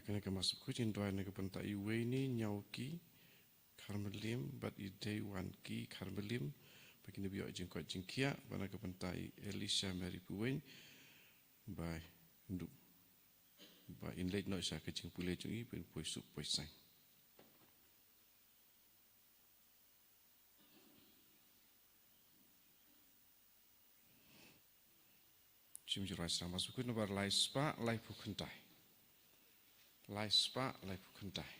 kena ke masuk ku jin doa nega penta iwe ni nyauki karmelim bat idei wanki karmelim bagi nabi jin ko jin kia bana ke penta Elisha Mary Puwen by nduk by in late no sa ke jing pule jung i pen poi sup poi sang Jim jirai sama masuk ku nomor lai spa lai pukuntai lai spa lai pukuntai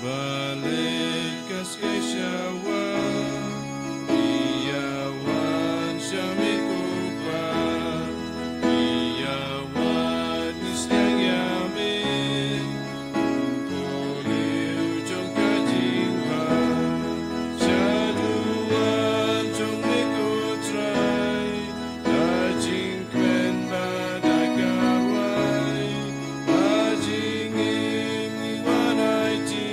Balik kaskesawa iyawan syamikupa iyawan isyang yamin puliu jong kajingha syaduan jong mikutrai dajing kwen badai kawai dajing iwanai ji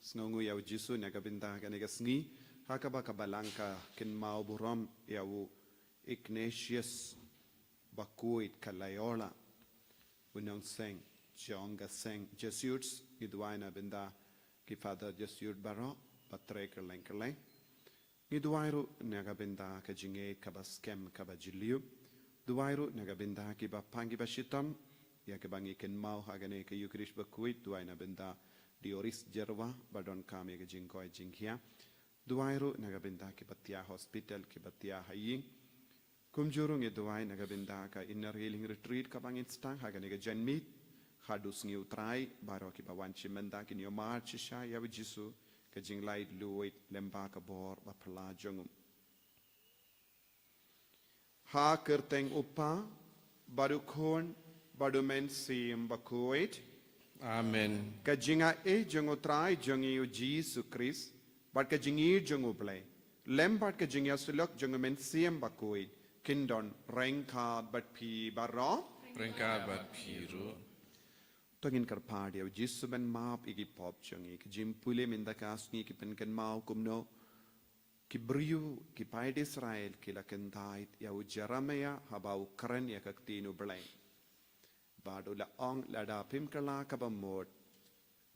Snongu yau jisu naga binta kanega sngi hakaba kabalangka kin mau buram yau Ignatius Bakuit Kalayola unang seng jonga seng Jesuits idwaina binda ki father Jesuit baro patre kerleng idwairu naga binda ka jinge kabaskem kabajiliu duwairu naga binda ki bapangi bashitam ya ke bangi kin mau hagane ke Eucharist Bakuit duaina binda Dioris Jerwa badon kami ke jingkoi jingkia duairu nagabinda ke batia hospital ke batia haying kumjurung e duai nagabinda ka inner healing retreat ka bangin stang haga nega janmit hadus ngiu trai baro ki bawan chimenda ki nio march sha ya jisu ke jinglai luit lemba ka bor ba pla jongum ha kerteng upa baru khon baru men sim bakuit Amen. Kajinga jongo trai jongi Jesus Christ, but kajingi jongo play. Lembart kajinga sulok jongo men siem bakoi. Kindon rengka but pi barro. Rengka bat piru. Tongin karpadi of Jesus ben map igi pop jongi. Kajim pule mindakasni ki penken mau kumno. Ki briu ki paid Israel ki lakentait yau Jeremia habau keren ya kaktinu blay. Bado la ong la da pim kala kabamod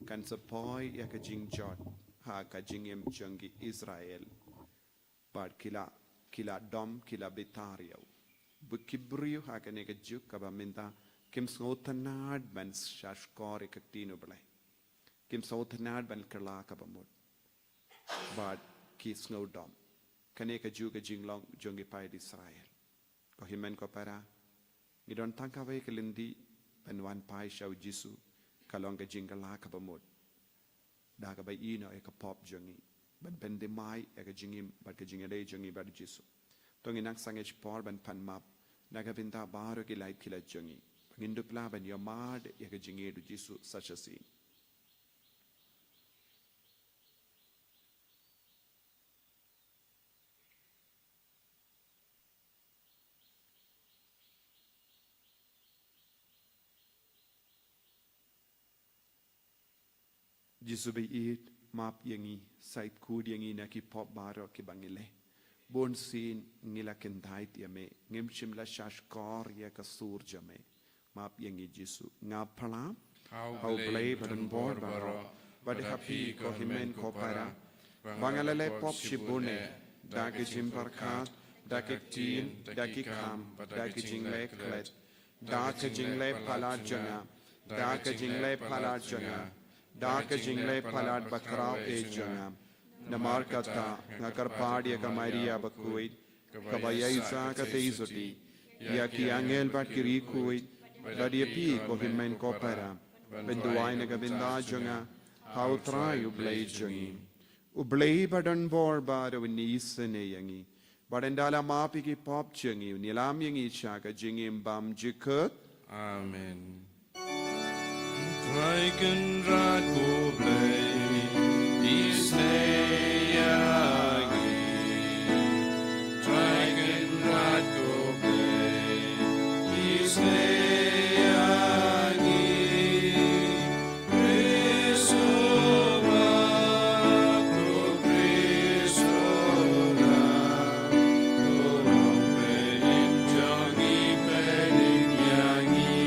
kan sapoi ya ka jingjot ha ka jingem jangi Israel bad kila dom kila betario bukibriu ha ka nega juk kabaminta kim sotanad ban shashkor kaktino blai kim sotanad ban kala kabamod bad ki snow dom kaneka juga jinglong jangi pai Israel ko himen ko para ngidon tangkawe kelindi ben wan pai shau jisu kalonga jingala kabamod daga bay ino e ka pop jongi ben bende mai e ka jingim bad ka jingale jongi bad jisu tongi nak sangech por ben pan map naga binta baro ki light kila jongi ngindu pla ben yomad e ka jinge du jisu such a scene Jisu be it map yangi site kud yangi na ki pop baro ki bangile bon sin ngila kendait yame ngimchim la shash kor ya kasur jame map yangi Jisu nga pala how play badan bor baro bad happy ko himen ko para bangalale pop shibune dagi jimbarkat dagi tin dagi kam dagi jingle klet dagi jingle pala jana dagi jingle pala jana Daka jingle palat bakrau ejangam. Namar kata ngakarpadia ka Maria bakuit. Kabaya isa ka teizoti. Ya ki angel bat kirikuit. Badia pi ko himen ko para. Benduay na gabinda janga. How try you blade jangi. Ublay badan bor bada winisene yangi. Badandala mapi ki pop jangi. Nilam yangi chaka jingi mbam jikut. Amen. Tryken rad go blay, isneyagi. Tryken rad go blay, isneyagi. Presoma, pro presora, pro penin jangi penin yangi.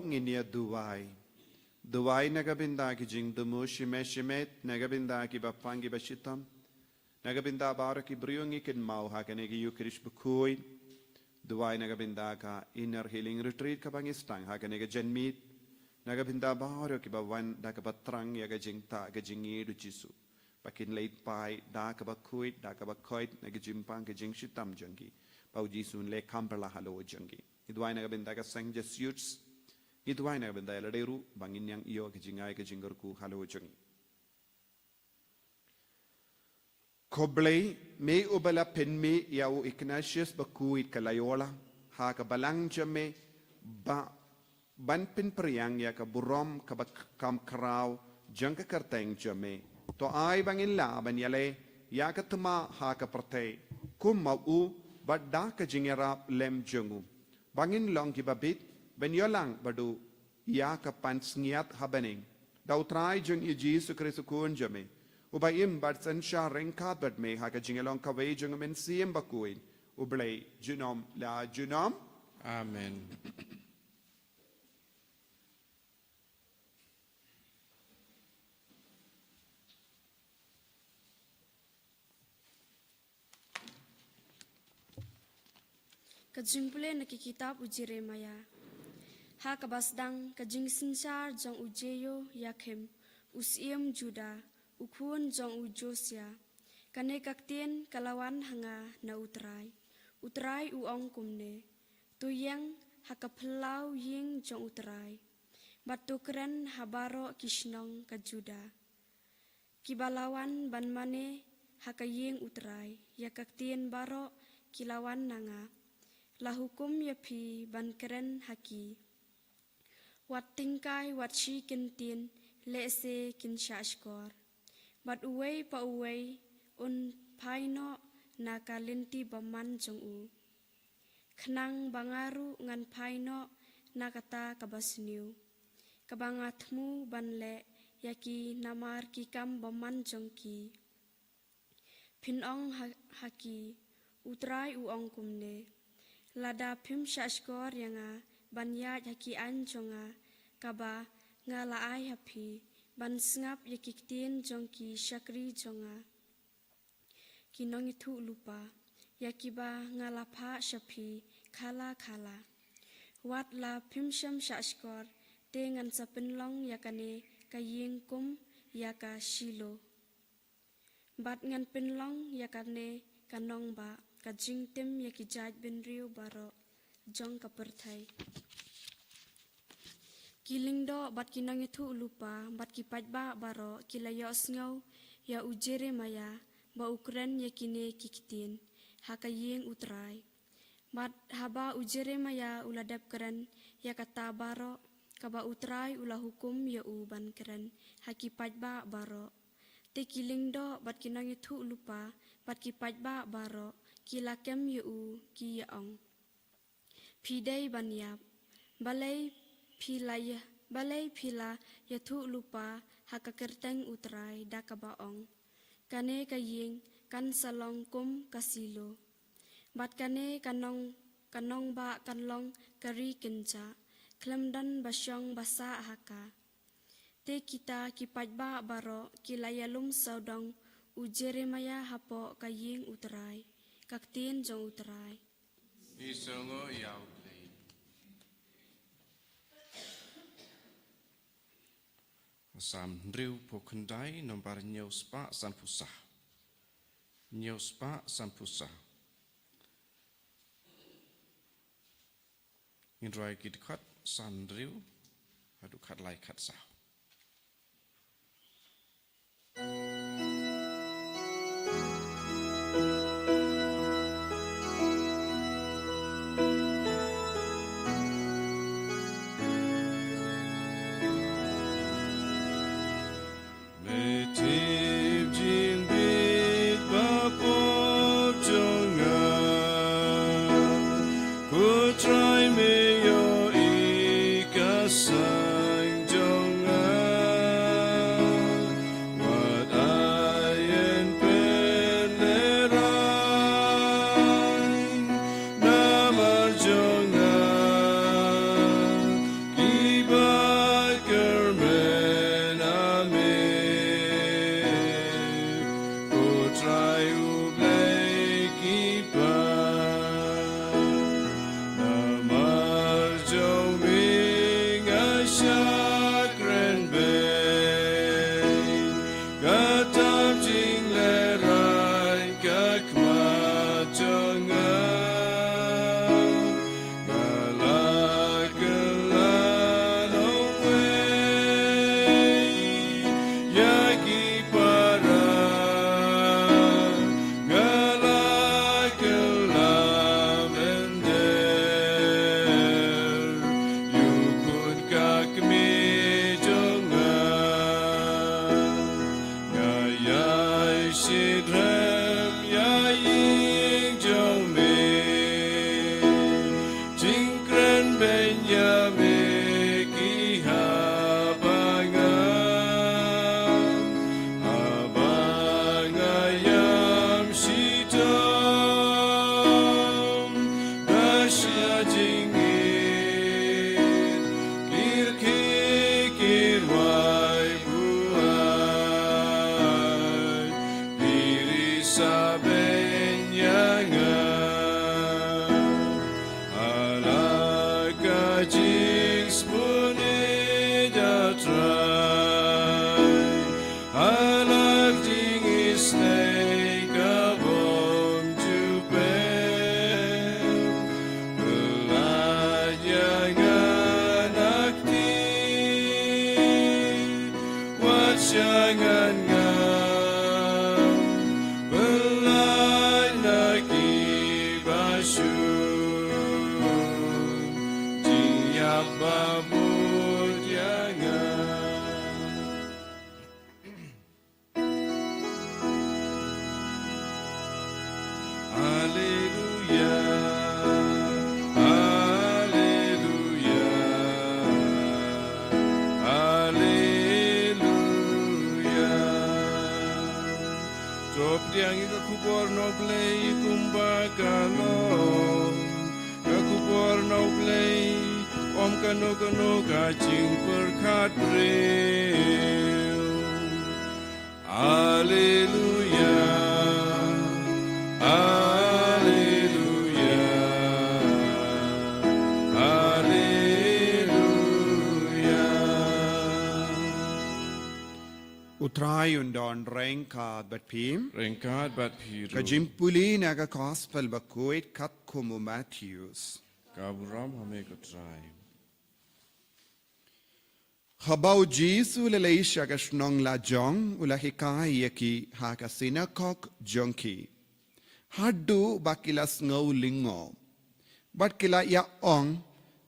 Nginia duwai nagabinda ki jing dumu shimet nagabinda ki bapangi bashitam nagabinda bara ki briungi kin mau hakane ki yukrish bukui duwai nagabinda ka inner healing retreat ka bangistang hakane ka jenmit nagabinda bara ki bawan da ka batrang ya ka jingta ka jingi du jisu pakin late pai da ka bakui da ka bakoit nagajimpang ka jing shitam jangi pau jisun le kampala halo jangi duwai nagabinda ka sang jesuits Itu ay nagabinda ladairu bangin yang iyo kejingai kejinggarku halo jeng. Koblay me ubala penme yau Ignatius bakuit kalayola ha kabalang jame ba ban pen priang ya ka burom ka kam kraw jang ka karteng jame to ay bangin la ban yale ya ka tuma ha ka prate kum mau badda ka jingera lem jengu bangin long ki babit ben yolang badu ya ka pansniat habening dau trai jeng i Jesu Kristu kun jame ubayim bad sansha rengkat bad me ha ka jingelong ka wei jeng men siem bakuin ublay junom la junom Amen. Kajingpule nakikitab Jeremia. Ha kabasdang kajing sinsar jong ujeyo yakem usiem Juda ukun jong ujosia kane kaktien kalawan hanga na utrai uong kumne tuyang hakaplau ying jong utrai batukren habaro kishnong ka Juda kibalawan banmane hakaying utrai yakaktien baro kilawan nanga la hukum yapi bankeren haki wat tingkai wat shi kintin lese kin shashkor bat uwei pa uwei un paino na kalinti baman jong u khnang bangaru ngan paino na kata kabasniu kabangatmu banle yaki namar ki kam baman jong ki pinong haki utrai uong kumne lada pim shashkor yanga banya yaki anjonga kaba ngalaai hapi ban sngap yakiktin jongki shakri jonga kinong itu lupa yakiba ngalapha shapi khala wat la pimsham shashkor tengan sapinlong yakane kaying kum yaka shilo bat ngan pinlong yakane kanong ba kajing tim yakijaj binriu baro jong kaperthai kilingdo bat kinang itu lupa bat kipat ba baro kilayo sngaw ya Jeremia ba ukren yakine kikitin hakaying utrai bat haba Jeremia uladap keren ya kata baro kaba utrai ula hukum ya uban keren hakipat ba baro te kilingdo bat kinang itu lupa bat kipat ba baro kilakem ya ki yaong pidai banyap balai phila yathu lupa hakakerteng utrai dakabaong kane kaying kan salong kum kasilo bat kane kanong ba kanlong kari kenja klemdan basyong basa haka te kita kipat ba baro kilayalum saudong ujeremaya hapo kaying utrai kaktin jong utrai Isongo yau play. Sam riu pokendai nomor nyau spa sanpusah. Nyau spa sanpusah. Indrai kidkat san riu hadu kat lai kat sah. Utrai undon rengkad bat pim. Rengkad bat piru. Kajimpuli naga gospel bakuit kat kumu Matthews. Kaburam hame kutrai. Habau Jesu leleisha gashnong la jong ulahikai yaki haka sinakok jonki. Haddu bakilas ngau lingo. Batkila ya ong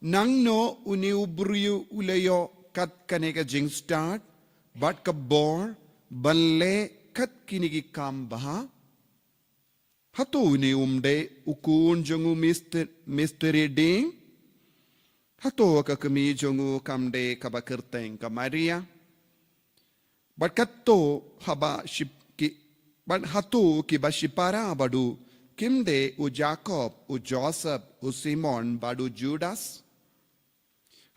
nang no uni ubriu ulayo kat kanega jing start. Bat kabor balle kat kinigi kam baha. Hatu uni umde ukun jongu mystery ding. Hato ka kami jongu kamde kabakerteng ka Maria. Bat katto haba ship ki bat hatu ki bashipara badu kimde u Jacob u Joseph u Simon badu Judas.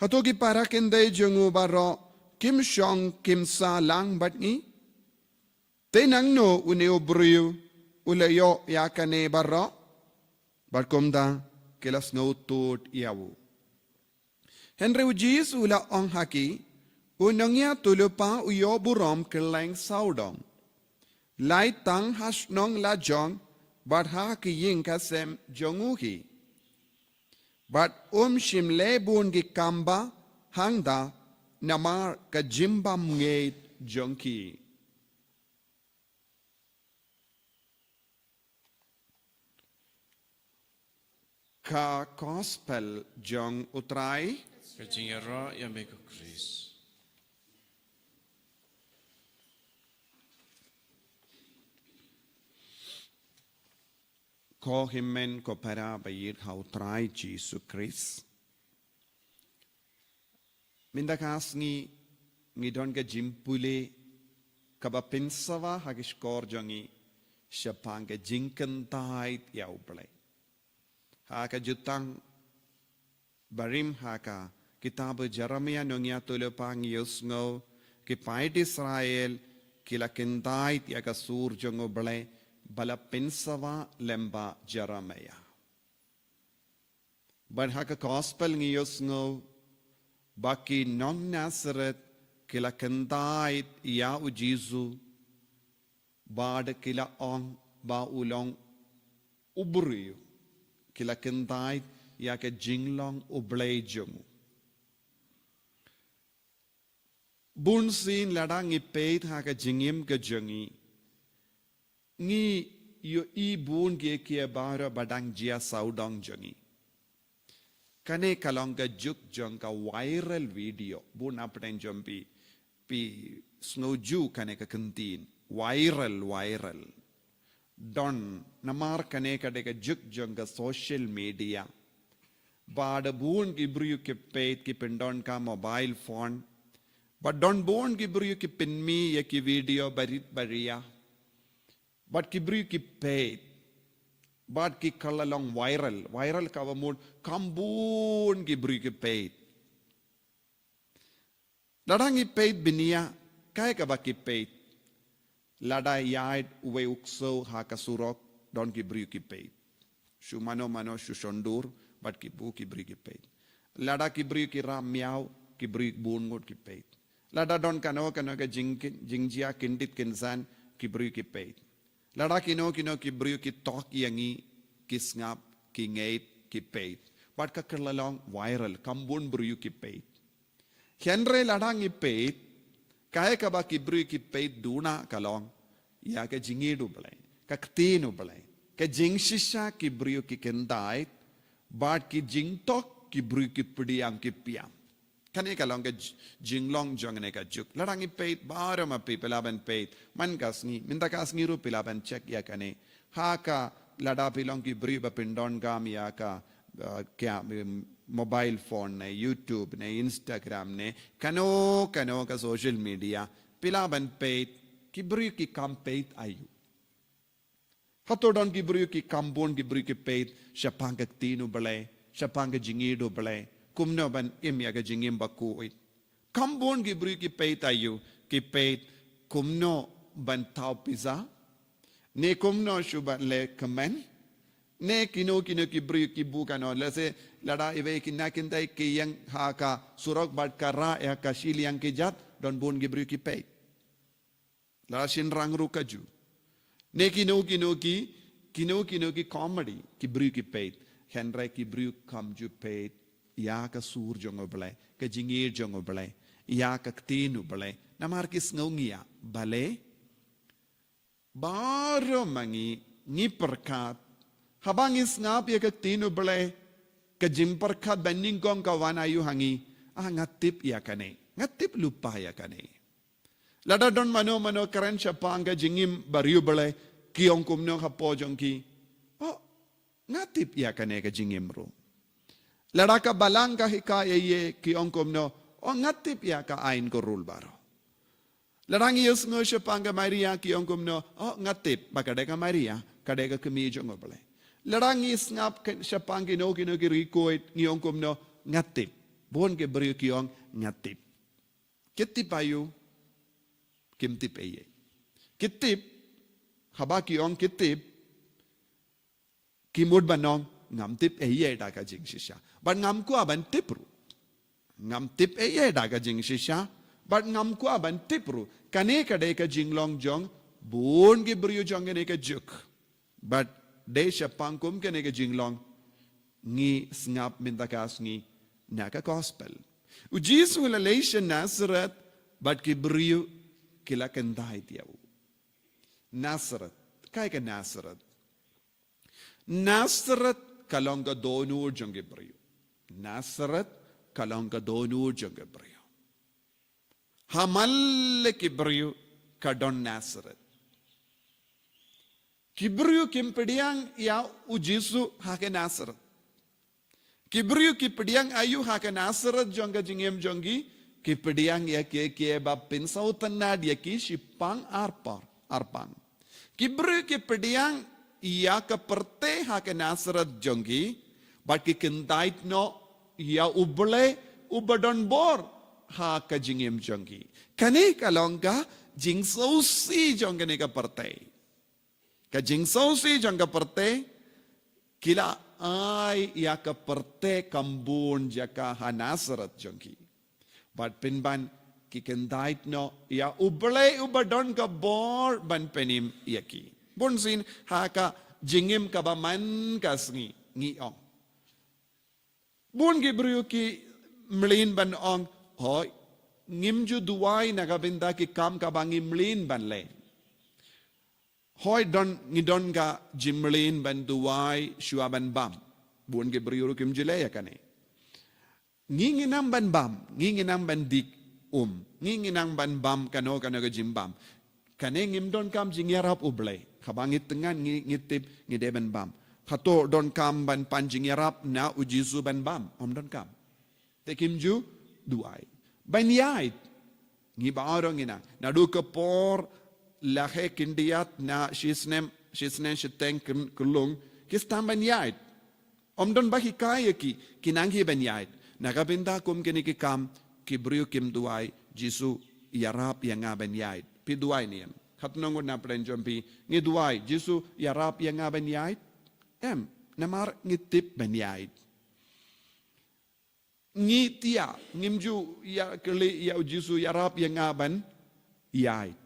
Hatu ki para kende jongu baro kim shong kim sa lang batni. Tenang no uneo bruyu ulayo yakane baro. Bat kumda kelas ngautut iawu. Henry ujis ula ong haki, unangya tulupa uyo burom keleng saudong. Lai tang hasnong la jong, bat haki ying kasem jonguhi. Bat shimle bun gi kamba, hangda, namar ka jimbam ngeit jongki. Ka gospel jong utrai, Kajingara ya meko Chris. ko himmen ko para bayir hautrai Jesu Christ. Mindakas ngi don ka jimpule kaba pensawa hagish kor jongi siapang ka jingkentait yauble. Haka jutang barim haka kitab Jeremia nongya tulupang yusngo ki pait Israel kila kentait yaga sur jongo ble bala pensawa lemba Jeremia. But haka gospel ngi yusngo baki nong Nazareth kila kentait ya u Jesu bad kila ong ba ulong uburiyo kila kentait ya ke jinglong ublay jongu. Bunsin ladang ipeit ha ka jingim ka jongi. Ngi yo i bun ge kia bara badang jia saudong jongi. Kane kalong ka juk jong ka viral video. Bun apden jompi pi snowju kane ka kentin. Viral. Don namar kane ka de ka juk jong ka social media. Bada bun ki bru ki peit ki pendon ka mobile phone. But don bun ki bru ki pin mi ya ki video barit baria. But ki bru ki peit. But ki kalalong viral ka wamud kambun ki bru ki peit. Ladang i peit binia kaya ka ba ki peit. Lada yaid uwe ukso ha kasurok don ki bru ki peit. Shu mano shu shondur. But ki bu ki bri ki peit. Lada ki bri ki ram miao ki bri bun ngot ki peit. Lada don kano ka jingjia kindit kinsan ki bri ki peit. Lada kino ki bri ki tok yangi ki snap ki ngeit ki peit. But ka kerlalong viral kambun bri ki peit. Henry lada ngi peit kaya ka ba ki bri ki peit duna kalong ya ka jingidu blay ka ktinu blay ka jingshisha ki bri ki kendait. But ki jing tok ki bru ki pdiam ki piam. Kane ka long ka jinglong jong ne ka juk. Ladang i peit baro ma pi pilaban peit. Man kasngi minta kasngi ru pilaban check ya kane. Ha ka lada pilong ki bru ba pindon gam ya ka kya mobile phone ne YouTube ne Instagram ne kano ka social media pilaban peit ki bru ki kam peit ayu. Hatodon ki bru ki kambon ki bru ki peit siapang ka tinu balay siapang ka jingido balay kumno ban imya ka jingim bakuit kambon ki bru ki peit ayu ki peit kumno ban tau pizza ne kumno shuban le kamen ne kino ki bru ki bukano lase lada iwe kinakintai ki yang ha ka surok bat kara ya ka shiliang ki jat don bon ki bru ki peit lada shinrang rukaju ne kino ki comedy ki bru ki peit Henry ki bru kam ju peit ya ka sur jongo blay ka jingir jongo blay ya ka ktinu blay namar kis ngongia bale baro mangi ni perkat habang is ngap ya ka ktinu blay ka jim perkat banding gong ka wana yu hangi ngatip ya kane ngatip lupa ya kane lada don mano karen siapang ka jingim bariu balay kiyong kumno ka pojong ki ngatip ya kane ka jingim ro Lada ka balang ka hikaya ye ki ongkom no o ngatip ya ka ain ko rule baro. Ladang yes ngo siya pangga Maria ki ongkom no o ngatip bakade ka Maria kadega kemijo ngobale. Ladang is ngap siya panggi no kino ki rikoit ni ongkom no ngatip. Bon ke beriu ki ong ngatip. Kitip ayu kimtip eye. Kitip haba ki ong kitip kimud banong ngam tip eye daga jing shisha. But ngam ku aban tipru. Ngam tip eye daga jing shisha. But ngam ku aban tipru. Kane kade ka jing long jong. Bon ki beriu jong kane ka juk. But de siya pangkum kane ka jing long. Ngi sngap mintakas ngi naka gospel. Ujisu lalation Nazareth. But ki beriu kila kendai tiyaw. Nazareth. Kaya ka Nazareth. Nazareth kalonga donur jong Hebreo. Nazareth kalonga donur jong Hebreo. Hamalle Hebreo kadon Nazareth. Hebreo kimpediang ya ujisu hake Nazareth. Hebreo kipediang ayu hake Nazareth jonga jingem jongi kipediang ya ke bapin sautan dia ki sipang arpang. Hebreo kipediang ia keperte hake Nazareth jongi, but ki kentait no ia ubadon bor hake jingim jongi. Kani kalongga jingsausi jonga ne kaperte. Ka jingsausi jonga perte kila ai ia keperte kambun jaka ha Nazareth jongi. But pinban ki kentait no ia ubadon ka bor ban penim iaki. Bonsin haka jingim kabaman kasngi ngiong. Bon Hebreo ki mlin ban ong hoy ngimju duwai nagabinda ki kam kabangi mlin ban le. Hoy don ngidon ka jimlin ban duwai shua ban bam. Bon Hebreo kim jilaya kane. Nginginang ban bam, nginginang ban dik nginginang ban bam kano ka jimbam. Kane ngimdon kam jingyarap ublay. Kabangit tengan ngitip ngideben bam. Hato don kam ban panjing yarap na ujisu ban bam. Om don kam. Tekimju duai. Ban yait. Ngiba orang ina. Nadu kepor lahe kindiat na shisnem shiteng kulung. Kistam ban yait. Om don bahi kaya ki kinanghi ban yait. Nagabinda kum kiniki kam kibriu kim duai jisu yarap yang ban yait. Pi duai niyam. Hatnongon na prenjompi ngiduai Jisu yarap yang ngaben yait namar ngitip ben yait ngitia ngimju ya keli ya Jisu yarap yang ngaben yait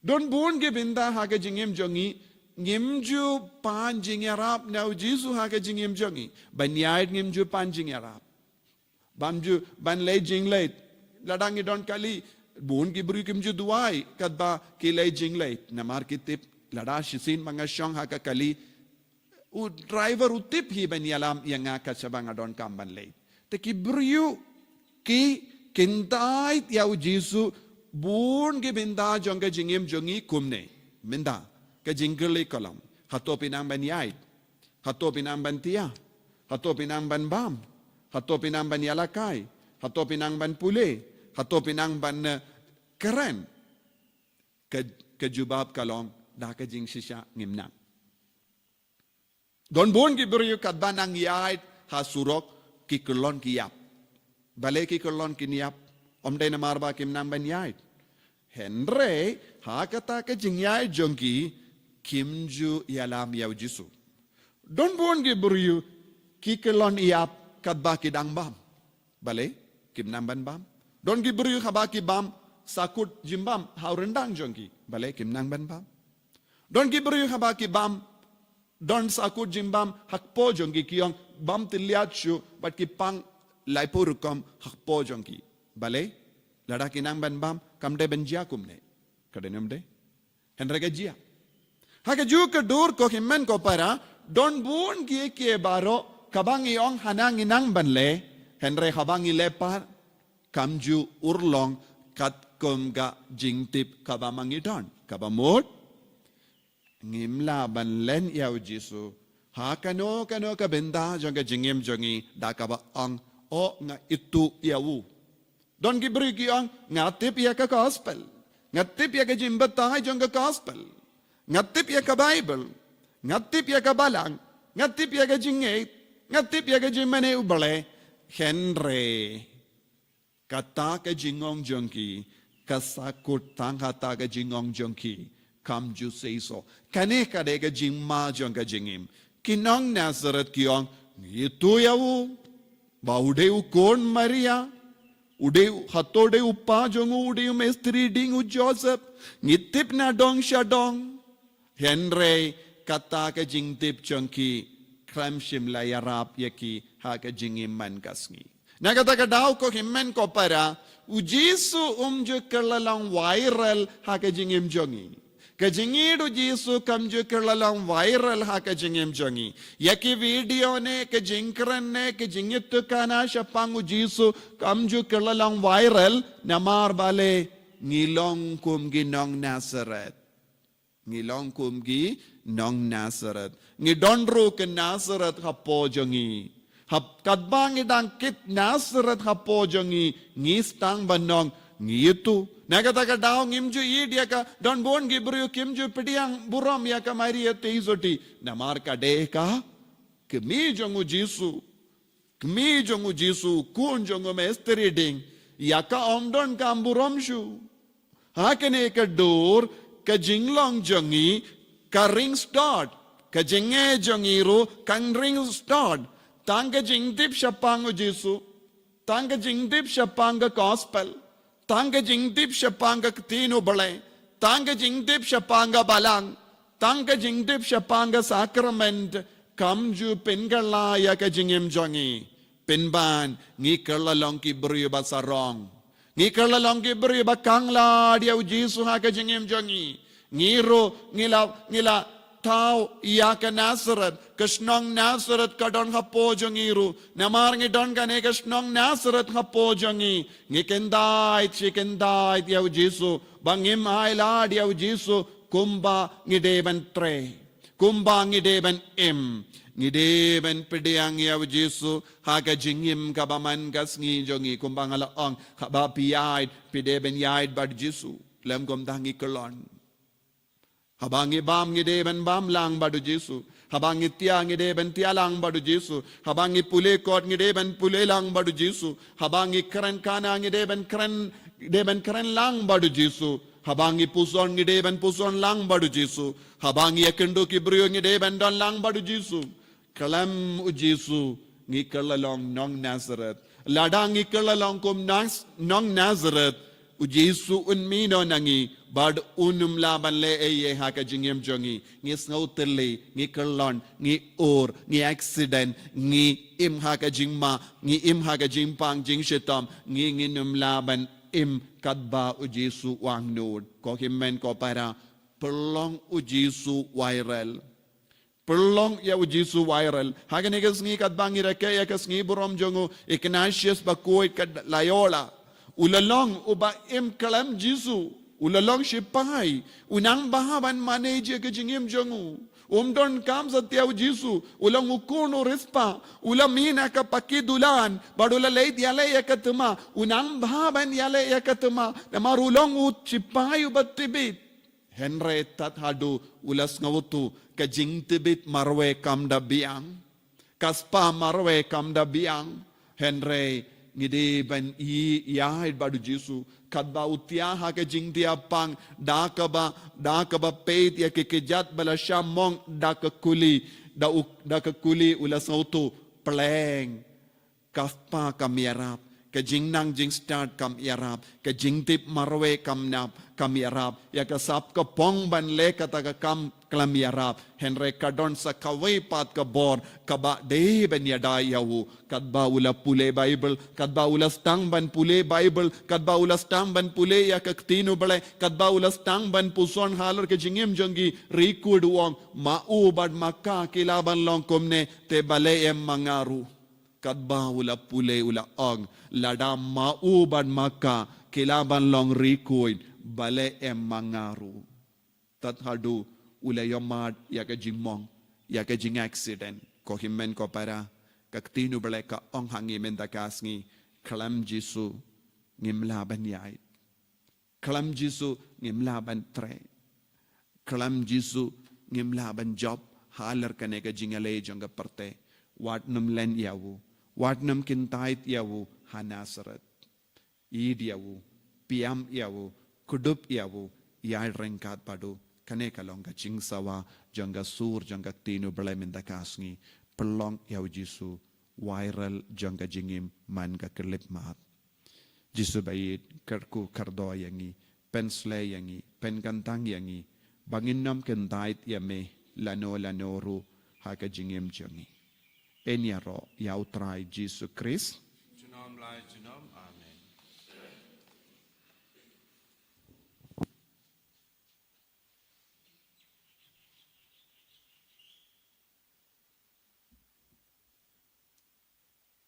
don bon gebinda haga jingim jongi ngimju panjing yarap na Jisu haga jingim jongi ben yait ngimju panjing yarap bamju ban le jing le ladangi don kali Bon Hebreo kim ju duai kadba kilay jinglay namar kitip lada shisin mga syong haka kali u driver utip hi ben yalam yang nga sabang adon kamban lay te Hebreo ki kintai yaw Jisu bon gebinda jongga jingim jongi kumne minda ka jingle kolam hato pinang ban yait hato pinang ban tia hato pinang ban bam hato pinang ban yalakai hato pinang ban pule hato pinang ban keren kejubab kalong dah kejing sisa ngimnang. Don bon Hebreo kadban ang yait hasurok kikulon kiyap. Bale kikulon kiniyap omday na marba kimnang ban yait. Henry hakata kejing yait jongki kimju yalam yaw Jisu. Don bon Hebreo kikulon iyap kadba kidang bam. Bale kimnang ban bam. Don Hebreo habaki bam sakut jimbam hau rendang jongki balai kim nang ban bam don Hebreo habaki bam don sakut jimbam hakpo jongki kiong bam tiliat shu bat ki pang laipurukom hakpo jongki balai lada kinang ban bam kamde benjia kumne kadenem de henrega jia haka ju ke dur ko himmen ko para don bun ki baro kabangi ong hanang inang ban le henre habangi lepar kamju urlong kat kum ga jingtip kabamangidon kabamot ngimla ban len yaw Jisu Hakano kano ka benda jong ka jingim jongi dakaba ang o nga itu yawu. Don gibri ki ang ngatip ya ka gospel. Ngatip ya ka jimbatay jong ka gospel. Ngatip ya ka Bible. Ngatip ya ka balang. Ngatip ya ka jingit. Ngatip ya ka jimane ubale. Henry. Kata ka jingong jongki. Kasakut tang hata ka jingong jongki. Come you say so. Kane ka de ka jingma jong ka jingim. Kinang Nazareth kiyong itu yawu. Ba udeu kon Maria. Udeu hatodeu pa jongu udeu mestri ding u Joseph. Ngitip na dong siya dong. Henry kata ka jingtip chongki. Kramshim la yarap yaki ha ka jingim man kasngi. Nakata ka daw ko himmen ko para. Ujisu umju kerlalang viral ha ka jingim jongi. Kajingidu Jisu kamju kerlalang viral ha kajingim jongi. Yaki video ne kajingkran ne kajingitu kana shapangu Jisu kamju kerlalang viral namar bale ngilong kumgi nong Nazareth. Ngilong kumgi nong Nazareth. Ngidonru ke Nazareth hapo jongi. Hap kadbang idang kit Nazareth hapo jongi. Ngistang banong ngitu. Nakataka daw ngimju idia ka don bon gibru kimju pediang buram ya ka Maria teizoti namar ka de ka kemi jongu Jisu kun jongu mestri ding ya ka omdon ka buram shu hakene ka dor ka jinglong jongi ka ring start ka jinge jongiru kan ring start tanga jingdip shapangu Jisu tanga jingdip shapanga gospel Tanga jingdip shapanga ktino balay. Tanga jingdip shapanga balang. Tanga jingdip shapanga sacrament. Kamju pingalaya ka jingim jongi. Pinban ngi kerlalong ki brio ba sarong. Ngi kerlalong ki brio ba kangla dia Jisu ha ka jingim jongi. Ngiro ngila tau iya ka Nazareth. Kashnong Nazareth ka don hapo jongiru. Namar ngi don ka ne kashnong Nazareth hapo jongi. Ngi kendait yaw Jisu. Bangim haila yaw Jisu. Kumba ngi deben tre. Kumba ngi deben im. Ngi deben pediang yaw Jisu. Haka jingim kabaman kas ngi jongi. Kumba ngalaong kabapiyait. Pideben yait bad Jisu. Lem kumdangi kelon. Habang ibam ngideben bam lang badu Jisu. Habang itia ngideben tia lang badu Jisu. Habang ipule kot ngideben pule lang badu Jisu. Habang ikren kana ngideben kren lang badu Jisu. Habang ipuson ngideben puson lang badu Jisu. Habang ikendu kibrio ngideben don lang badu Jisu. Kalam u Jisu ngikerlalong nong Nazareth. Ladang ngikerlalong kum nong Nazareth. U Jisu unmino nangi. Bad unum laban le eye ha ka jingim jongi ngi snauterli ngi kerlon ngi or ngi accident ngi im ha ka jingma ngi im ha ka jingpang jing shetam ngi num laban im kadba u Jisu wang nod ko himmen ko para perlong u Jisu viral perlong ya u Jisu viral ha ka negas ngi kadbang irake ya kas ngi borom jongo Ignatius bakoi kad layola ulalong uba im kalam Jisu Ulalong sipai, unang bahaban manager ke jingim jongu. Umdon kam satya Jisu, ulang ukuno respa, ulang mina ka pakidulan, badula leit yale yakatema, unang bahaban yale yakatema, namarulong ut sipai ubatibit. Henry tat hadu ulas ngawutu ka jingtibit marwe kam da biang, kaspa marwe kam da biang. Henry ngide ban yahid badu Jisu. Kadba utia ha ke jing dia pang dakaba peit ya ke kejat bala shamong dakakuli ula sautu pleng kafpa kam yarap ke jing nang jing start kam yarap ke jing tip marwe kam nap kam yarap ya ke sap ke pong ban le kata ke kam klam yarap Henry kadon sa kawai pat ka bor kaba de ben yada yawu kadba ula pule Bible kadba ula stang ban pule Bible kadba ula stang ban pule ya ka ktino bale kadba ula stang ban puson halar ke jingim jongi record wong mau bad makka kilaban long komne te bale em mangaru kadba ula pule ula ong lada mau bad makka kilaban long record bale em mangaru tat hadu ula yomad ya ka jingmong ya ke jing accident ko himmen ko para kaktinu bele ka ong hangi mendakas ngi kalam jisu ngimla ban yai kalam jisu ngimla ban tre kalam jisu ngimla ban job halar kane ka jingale jonga parte wat num len yawu wat num kintait yawu hanasarat id yawu piam yawu kudup yawu yai rengkat padu kane kalonga jingsawa jonga sur jonga tinu bele mendakas ngi pelong yawu jisu viral jonga jingim man ka kelip mat jisu bayit kerku kardo yangi pensle yangi penkantang yangi banginnam kentait yame lano ru haka jingim jongi enyaro yautrai jisu Christ Junom lai junom. Amen.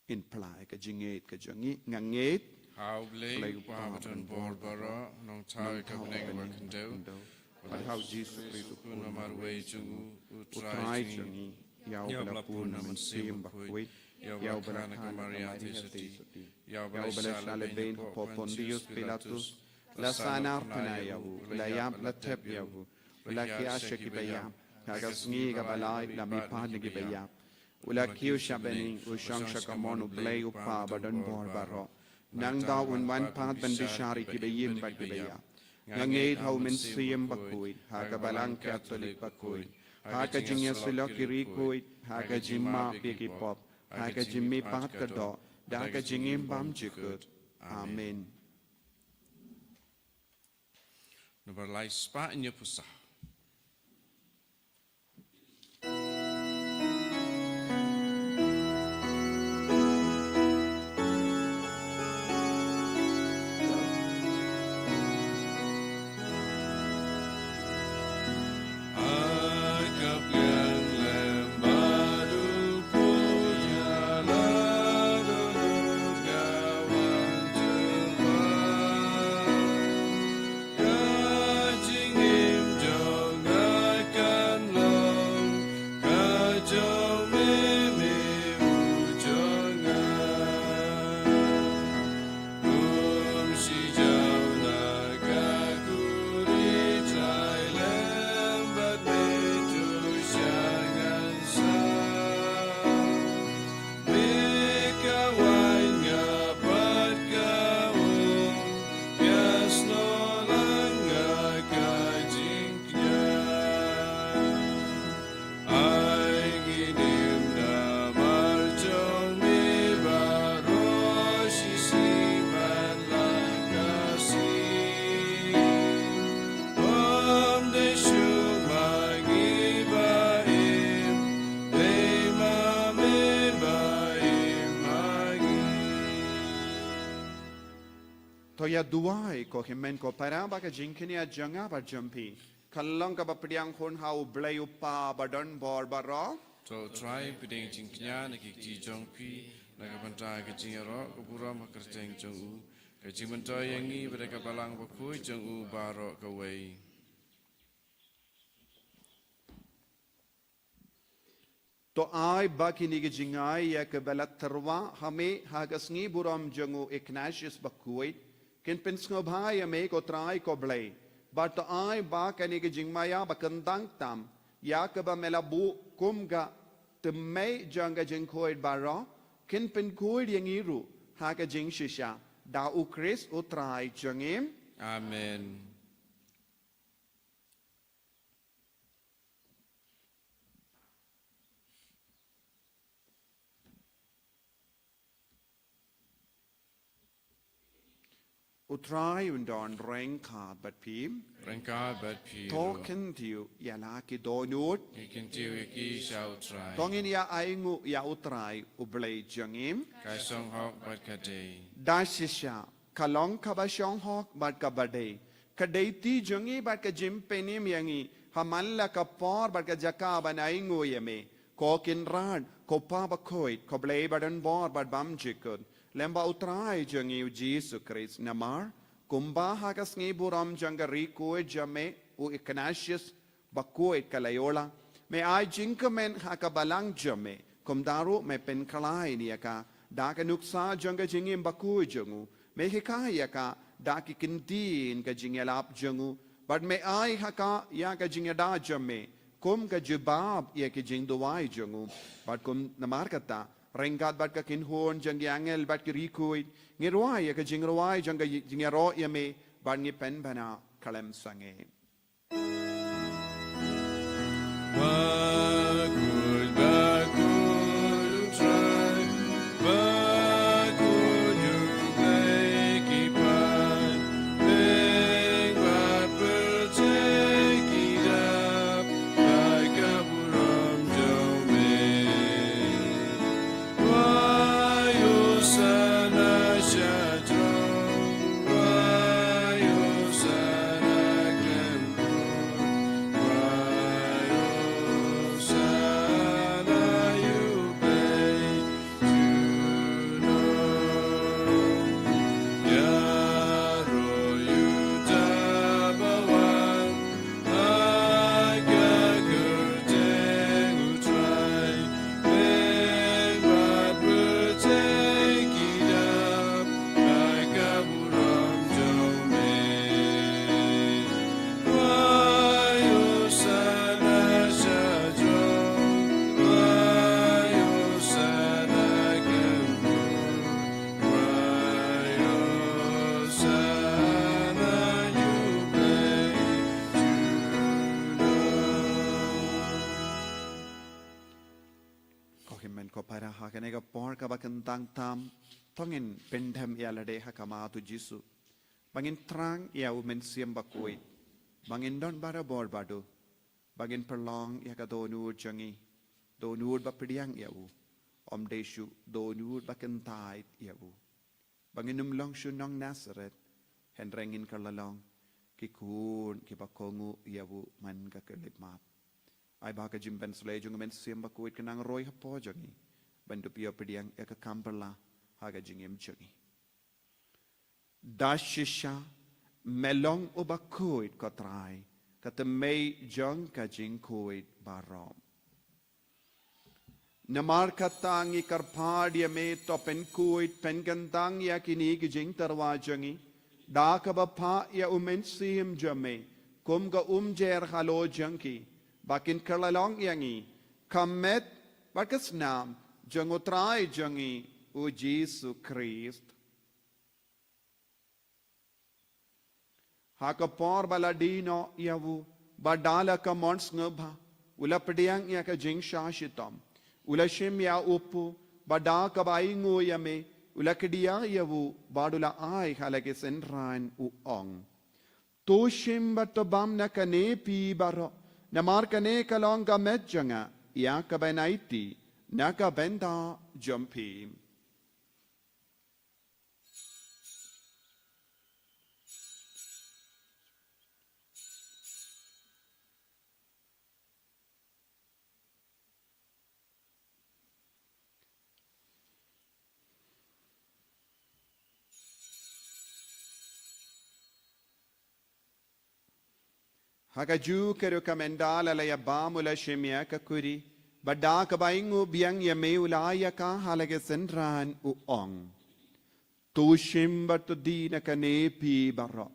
in plai ka jinget ka jongi nganget How blay upabaton borbara nong chai kabneng wakandeu. But how Jesus Christ Kuna marway jungu utrai utrai jongi yau Yau bala puna man mansim bakui yau bala kana Maria tesati yau bala shale ben po Pontius Pilatus la sanar puna yau la yam la tep yau la kiasha ki bayam kagas ngi ga balai la mi pa ni bayam ula kiu shabeni u shang shakamon blay upa badan bor baro nang da un wan pat bandishari ki bayim bad ki bayam ngangeit hau men siem bakui haga balang Catholic bakui haga jingya sila kiri kui haga jimma piki pop haga jimmi pat ka do daga jingim bam jikut amen Number lai spa in your pusa. Toya duai ko himen ko paraba ka jinkini a janga ba jampi kallang ka ba priang khon hau blay upa badan bor baro To try piding jingknya nakik jong pi nakapanta ke jingaro kubura makerteng jong u ke jingmento yangi bereka balang bakui jong u baro kawai. to ai ba kini ke jingai ya ke balat terwa hame hagasngi buram jangu Ignatius bakui ken pensngo bhai ame ko trai ko blay but to ai ba kani ke jingmaya bakandang tam ya ke ba melabu kumga temai janga jengkoid baro ken pen koid yangiru haga jing shisha da u Chris utrai jangim Amen. utrai undon reng khat bat pim Rengka bad pi. token tiu ya la ki donut Ikin tiu iki shall try. tongin ya aingu ya utrai ublay jangim Kai song hok bad kadei. da shisha kalong kabashong hok bat kabade kadaiti jangi bat ka jim penim yangi hamalla ka por bat ka jaka banaingu yame ko kinrad ko pa bakoi ko blay badan bor bat bam jikun lemba utrai jangi Jesus Christ namar kumba hagas ngi buram janga rikoe jame u Ignatius bakoi kalayola me ai jinkamen hakabalang jame kom daru me pen kalai ni ka da ka nuksa janga jingim baku jangu me hikaya ka da ki kintin ka jingelap jangu but me ai haka ya ka jingada jame kom ka jubab ya ki jingduai jangu but kom namar kata Rengat bat ka kinhon jang angel bat ki rikuit ngirwai ka jingrwai jang ka jingero yame bat ngi pen bana kalem sange Kanega por ka bakan tang tam tongin pendem ya lade hakama tu jisu bangin trang ya umen siam bakoi bangin don bara bor badu bangin perlong ya ka donur jangi donur ba pediang ya u om deshu donur bakan tai ya u bangin long shunong nasaret hen rengin kalalong ki kun ki bakongu ya u man ka kelip map ai ba ka jimben slay jung men siam bakoi kenang roy hapo jangi bandu pia pediang eka kamperla haga jingem jangi dashisha melong ubakoit kotrai kata mei jong ka jingkoit barom namar katangi karpadia me topen koit pengantang ya kini ki jing tarwa jangi da ka bapa ya umensim jame kum ga umjer halo jangi bakin kalalong yangi kamet bakas nam Jangotrai jangi o Jesu Christ. Haka por baladino yavu badala ka mons ngabha ula pediang ya ka jing shashitam ula shim ya upu bada ka baingo yame ula kedia yavu badula ai halake senran u ong to shim batabam na kane pi baro namar kane kalonga metjanga ya ka benaiti Naga benda jumpi. Hagaju keru kamendala la yabamula shemia kakuri. Bada kabaingu biang ya meulaya ka halage senran uong. Tushim batudi na kane pi baro.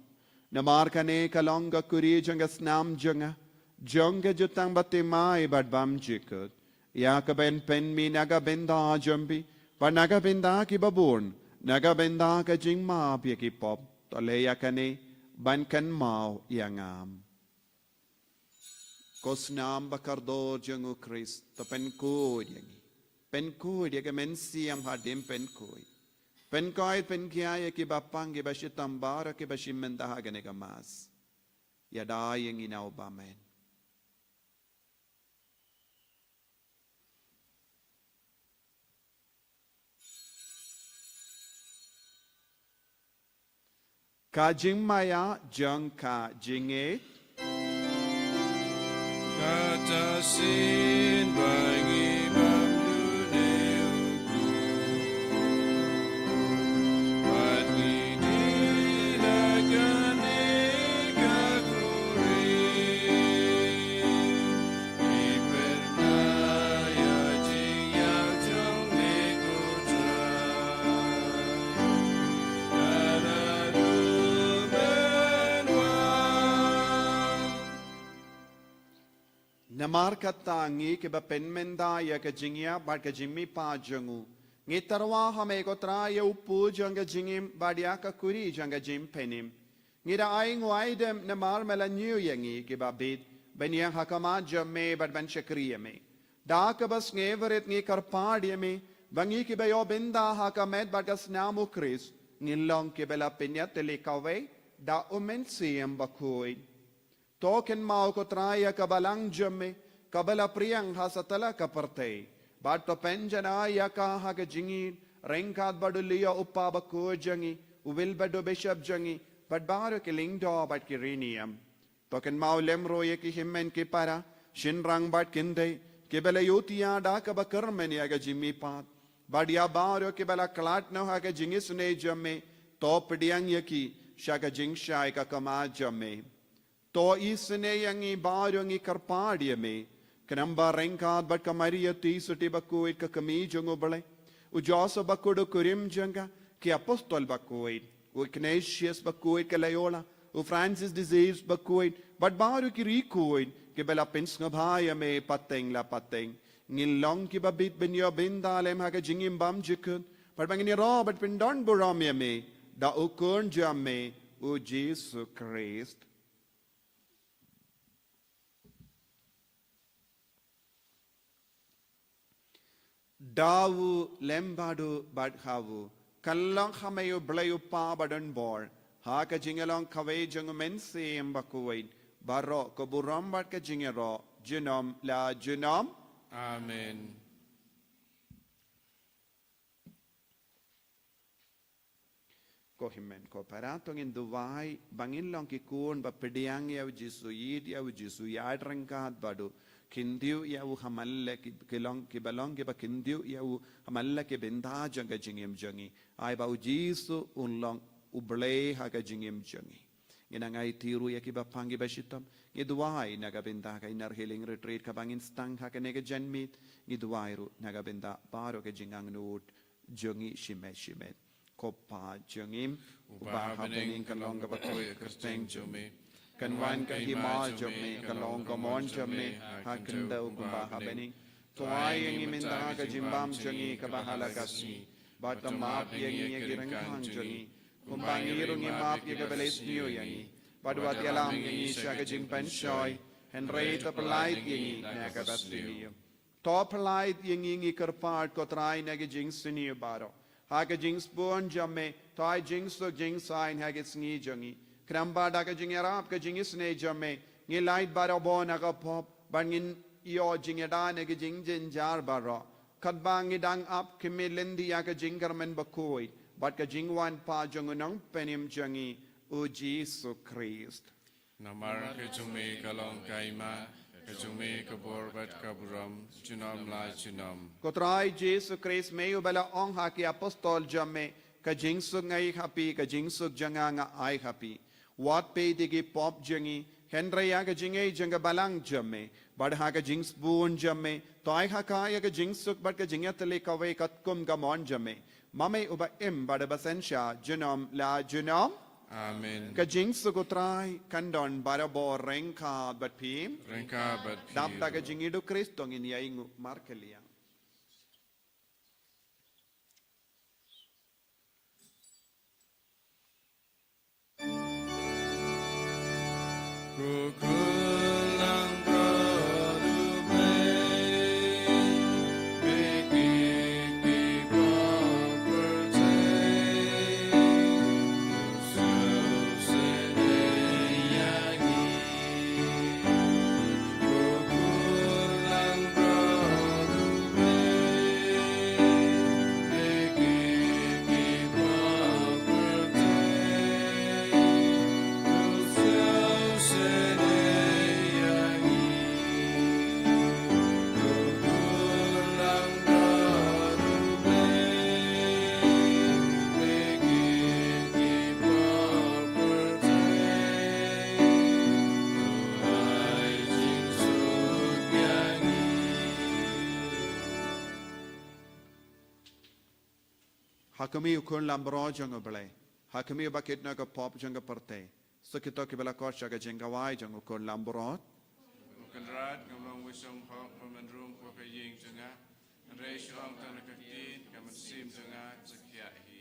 Namar kane kalonga kuri janga snam janga. Janga jutang batimai badbam jikut. Ya kaben pen mi naga benda jambi. Pa naga benda ki babun. Naga benda ka jingma pi ki pop. Tole ya kane ban kan mau yangam. Kosnam bakardo jangu Christ to penkoi yangi penkoi dia ke mensiam hadim penkoi penkoi penkia ki bapang ki bashitambara ki bashimenda hagane gamas ya dayeng ina obamen ka jingmaya jang ka jinge Kata sin bagi bamduneuku Pati dilagane kakuri Ipe Namar kata ngi ke ba penmenda ya ke jingya bad ke jimmi pa jangu. Ngi tarwa hame ko tra ya upu janga jingim bad ya ka kuri janga jim penim. Ngi da ai ngwaidem namar melanyu ya ngi ke ba bid ben yang hakama jamme bad ban shakriya me. Da ka bas ngeverit ngi karpad ya me bangi ke ba yo benda hakamet bad ka snamu kris. Ngi long ke bela penya telekawe da umen siyam bakoi. Token mau ko traya kabalang jamme kabala priyang hasatala kaparte bat to penjana ya ka ha ke jingi rengkat badu liya uppa bako jangi uwil badu bishop jangi bat baro ke lingdo bat ke riniam token mau lemro ye ki himmen ke para shin rang bat kinde ke bela yotiya da ka bakarmen ya ga jimmi pat bat ya baro ke bela klat no ha ke jingi sune jamme to pdiang ye ki shaga jing shai ka kama jamme to isne yangi barungi karpadia me kanamba renkad bat kamaria ti suti bakuit ka kami jongo bale u josa bakudo kurim janga ki apostol bakuit u Ignatius bakuit ka Loyola u Francis disease bakuit bat baru ki rikuit ke bela pins ngabhaya me pateng la pateng ngilong ki babit benyo bindalem ha ka jingim bam jikun bat bangini Robert pindon buramya me da ukun jamme u Jesus Christ. Dawu lembadu badhawu kallang hamayu blayu pa badan bor ha ka jingalong kaway jang mense embakuwait baro ko buram bad ka jingero junom la junom Amen. ko himen ko paratong in duwai bangin long ki kun ba pediang ya jisu yid ya jisu yad rangkat badu kindiu ya u hamalle ki kelong ki balong ki ba kindiu ya u hamalle ke benda janga jingim jangi ai ba u jisu unlong uble ha ka jingim jangi ngina ngai tiru ya ki ba pangi ba shitam ngi duwai naga benda ka inar healing retreat ka bangin stang ha ka nega janmit ngi duwai ru naga benda baro ke jingang nut jangi shimet Kopa jangim ubah bening kalong kabakoy kerteng jome kanwan kahima jome kalong kamon jome hakenda ubah bening toay yang iminda ka jimbam jangi kabahala kasmi batam map yang iya girangkang jangi kumpangirong imap yang kabalis niyo yangi padwat yalam yang isya ka jimpan shoy Henry tapalait yang nakabas niyo topalait yang ingi karpart kotray nagijing siniyo baro Haga jings born jamme, toy jings so jings sign hagits ni jungi. Kramba daga jingerap ka jingis ne jamme, ni light barabon aga pop, bangin yo jingeda nega jingjin jar baro. Kadbang idang up kimilindi aga jingerman bakoi, but ka jingwan pa jungunong penim jungi, u Jesus Christ. Namar ke jume kalong kaima, ke jume kabor bat kaburam, junam la junam. Kotrai Jesus Christ mayu bala ong haki apostol jamme ka jingsug ngai happy ka jingsug janga nga ai happy wat pe digi pop jangi Henry ya ka jingai janga balang jamme bad ha ka jings bun jamme toy ha ka ya ka jingsug bad ka jingatale kawe katkum ka mon jamme mame uba im bad basensha junam la junam Amen. ka jingsug kotrai kandon barabo renka bat pim Rengka bat dap ta ka jingido Kristo ngin yaingu markelia Kukulang prodube, bikin kipau percaya, susediangi. Kukulang prodube, bikin kipau percaya, Hakami ukun lambro jango bale. Hakami bakit na ka pop jango parte. So kito kibala ko siya ka jengawai jango ukun lambro. Bukan rat ngomong วยทรงหอกมันรวมพวกยิงจังอาเรชองตันกตีนกับมันซิมจังอาจะเขียฮี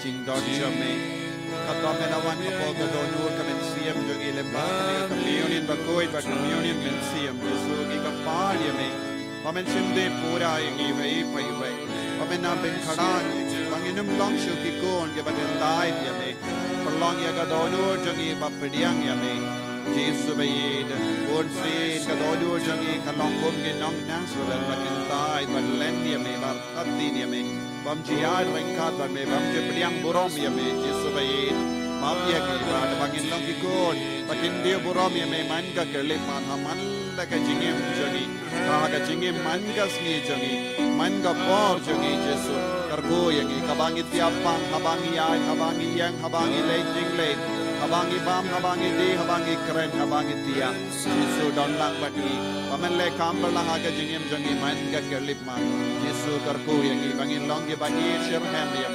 Jing Dodger me. Katomena one couple the donor come and see him doing a communion, but go it, but communion and see him. So he can party me. Women Shinde Pura, give a pay. Women up in Kadan, Wanginum long should be go and give it and die, yame. For long Yagadonor, Jogi Papadiang, yame. Jesu bayid Bon sin kadodo jangi kalong kum ginong nasulat Bakin tay ban len yame bar tatin yame Bam jiyad rengkat ban me bam jepriang burom yame Jesu bayid Maaf ya kita bangin lang ikut bakin dia buram ya man ka kerlip man haman la ka jingim jangi ka jingim man ka sni jangi man ka por jangi Jesu kargo yang kabangi tiapang habangi ay habangi yang habangi lejing lej habangi bam habangi di habangi keren habangi tia Jesu don lang bagi paman le kambal la ka jingim jangi man ka kerlip man Jesu kargo yang bangin lang ke bagi shirham ya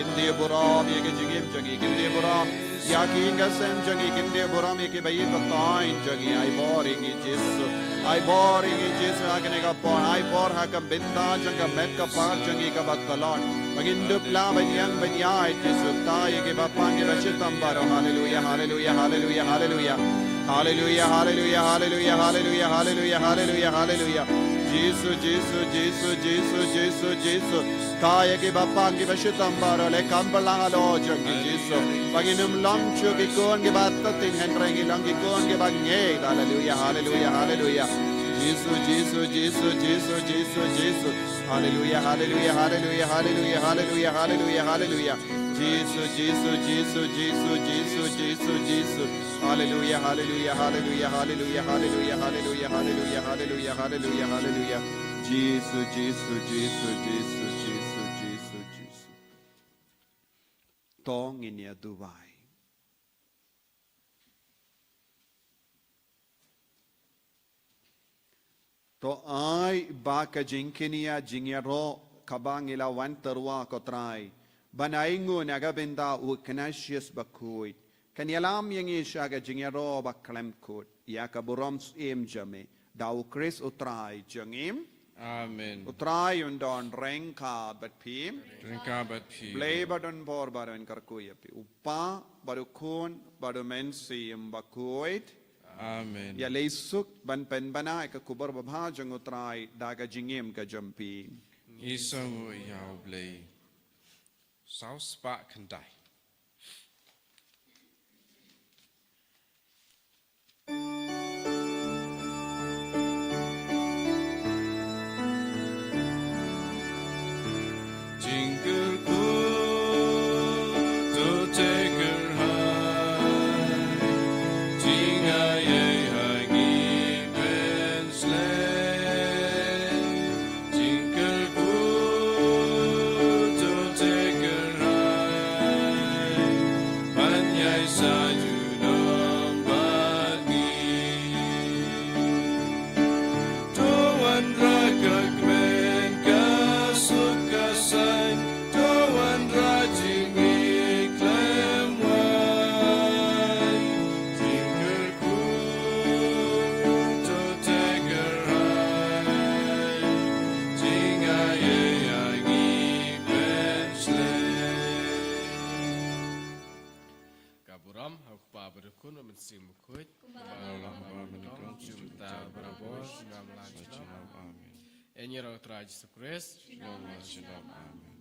Kinde buram ye ke jingim jangi kinde buram ya ki ingasem jangi kinde buram ye ke bayi patain jangi ai boring Jesu agane ka por ai por ha ka binda janga met ka par jangi ka batalon bagindup la banyang banyai Jesu ta ye ke bapang ye bachitam baro hallelujah hallelujah hallelujah hallelujah hallelujah hallelujah hallelujah hallelujah hallelujah hallelujah hallelujah Jesus Jesus Jesus Jesus Jesus Jesus kaya ke bapang ke bashitam baro le kambalang alo jangi Jesus baginum lam chu ke kon ke batatin hendreng ilang ke kon ke bangye hallelujah hallelujah hallelujah Jesus Jesus Jesus Jesus Jesus Jesus hallelujah hallelujah hallelujah hallelujah hallelujah hallelujah hallelujah Jesus Jesus Jesus Jesus Jesus Jesus Jesus hallelujah hallelujah hallelujah hallelujah hallelujah hallelujah hallelujah hallelujah hallelujah hallelujah Jesus Jesus Jesus Jesus Jesus Jesus Jesus tong in ya Dubai to ai ba ka jinkinia jingyaro kabangila wan terwa kotrai banaingu nagabenda u kanasius bakuit kanyalam yang isyaga jingyaro baklem kut ya kaburom im jame dau kris utrai jangim Amen. utrai undon rengka batpim Rengka bat pi. blay badon bor badon karkuya pi upa badukun badumensi bakuit Amen. ya leisuk ban pen banai ka kubar babha jang utrai daga jingim ka jampi Isang yao blay. Sao spa kandai. Jingle to take her high. Jinga ye hangi ben slay. Jingle to take her high. Banyai saju nom bagi. Tuan ragak men kasukasan. Tuan rajing iklam wan. Tinggalku to take her high. Jinga ye yangi bensley. Kaburam hakpa berukun mensim kut Allah menong jumta berabos ngam lanjut Amen. enyero traj sukres Allah Amen.